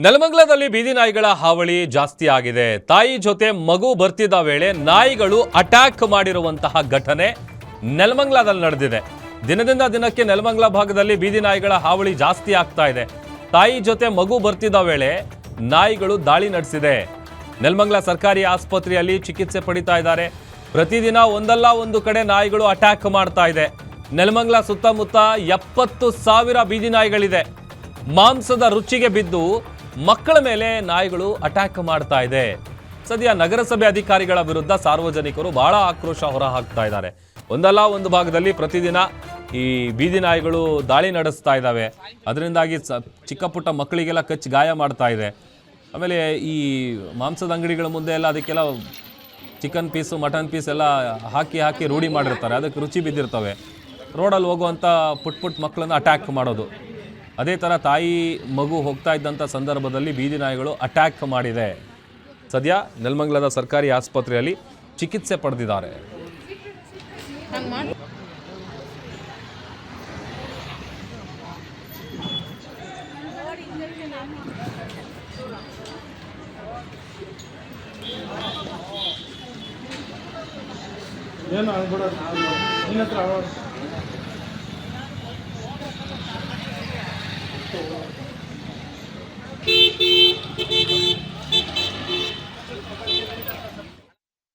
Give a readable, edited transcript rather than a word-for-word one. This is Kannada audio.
ನೆಲಮಂಗಲದಲ್ಲಿ ಬೀದಿ ನಾಯಿಗಳ ಹಾವಳಿ ಜಾಸ್ತಿ ಆಗಿದೆ. ತಾಯಿ ಜೊತೆ ಮಗು ಬರ್ತಿದ್ದ ವೇಳೆ ನಾಯಿಗಳು ಅಟ್ಯಾಕ್ ಮಾಡಿರುವಂತಹ ಘಟನೆ ನೆಲಮಂಗಲದಲ್ಲಿ ನಡೆದಿದೆ. ದಿನದಿಂದ ದಿನಕ್ಕೆ ನೆಲಮಂಗಲ ಭಾಗದಲ್ಲಿ ಬೀದಿ ನಾಯಿಗಳ ಹಾವಳಿ ಜಾಸ್ತಿ ಆಗ್ತಾ ಇದೆ. ತಾಯಿ ಜೊತೆ ಮಗು ಬರ್ತಿದ್ದ ವೇಳೆ ನಾಯಿಗಳು ದಾಳಿ ನಡೆಸಿದೆ. ನೆಲಮಂಗಲ ಸರ್ಕಾರಿ ಆಸ್ಪತ್ರೆಯಲ್ಲಿ ಚಿಕಿತ್ಸೆ ಪಡಿತಾ ಇದ್ದಾರೆ. ಪ್ರತಿದಿನ ಒಂದಲ್ಲ ಒಂದು ಕಡೆ ನಾಯಿಗಳು ಅಟ್ಯಾಕ್ ಮಾಡ್ತಾ ಇದೆ. ನೆಲಮಂಗಲ ಸುತ್ತಮುತ್ತ 70,000 ಬೀದಿ ನಾಯಿಗಳಿದೆ. ಮಾಂಸದ ರುಚಿಗೆ ಬಿದ್ದು ಮಕ್ಕಳ ಮೇಲೆ ನಾಯಿಗಳು ಅಟ್ಯಾಕ್ ಮಾಡ್ತಾ ಇದೆ. ಸದ್ಯ ನಗರಸಭೆ ಅಧಿಕಾರಿಗಳ ವಿರುದ್ಧ ಸಾರ್ವಜನಿಕರು ಬಹಳ ಆಕ್ರೋಶ ಹೊರಹಾಕ್ತಾ ಇದ್ದಾರೆ. ಒಂದಲ್ಲ ಒಂದು ಭಾಗದಲ್ಲಿ ಪ್ರತಿದಿನ ಈ ಬೀದಿ ನಾಯಿಗಳು ದಾಳಿ ನಡೆಸ್ತಾ ಇದ್ದಾವೆ. ಅದರಿಂದಾಗಿ ಚಿಕ್ಕ ಪುಟ್ಟ ಮಕ್ಕಳಿಗೆಲ್ಲ ಕಚ್ಚಿ ಗಾಯ ಮಾಡ್ತಾ ಇದೆ. ಆಮೇಲೆ ಈ ಮಾಂಸದ ಅಂಗಡಿಗಳ ಮುಂದೆ ಎಲ್ಲ ಅದಕ್ಕೆಲ್ಲ ಚಿಕನ್ ಪೀಸು ಮಟನ್ ಪೀಸ್ ಎಲ್ಲ ಹಾಕಿ ರೂಢಿ ಮಾಡಿರ್ತಾರೆ. ಅದಕ್ಕೆ ರುಚಿ ಬಿದ್ದಿರ್ತವೆ. ರೋಡಲ್ಲಿ ಹೋಗುವಂಥ ಪುಟ್ ಮಕ್ಕಳನ್ನು ಅಟ್ಯಾಕ್ ಮಾಡೋದು. ಅದೇ ಥರ ತಾಯಿ ಮಗು ಹೋಗ್ತಾ ಇದ್ದಂಥ ಸಂದರ್ಭದಲ್ಲಿ ಬೀದಿ ನಾಯಿಗಳು ಅಟ್ಯಾಕ್ ಮಾಡಿದೆ. ಸದ್ಯ ನೆಲಮಂಗಲದ ಸರ್ಕಾರಿ ಆಸ್ಪತ್ರೆಯಲ್ಲಿ ಚಿಕಿತ್ಸೆ ಪಡೆದಿದ್ದಾರೆ. ಏನು ಆಗ್ಬಿಡೋದು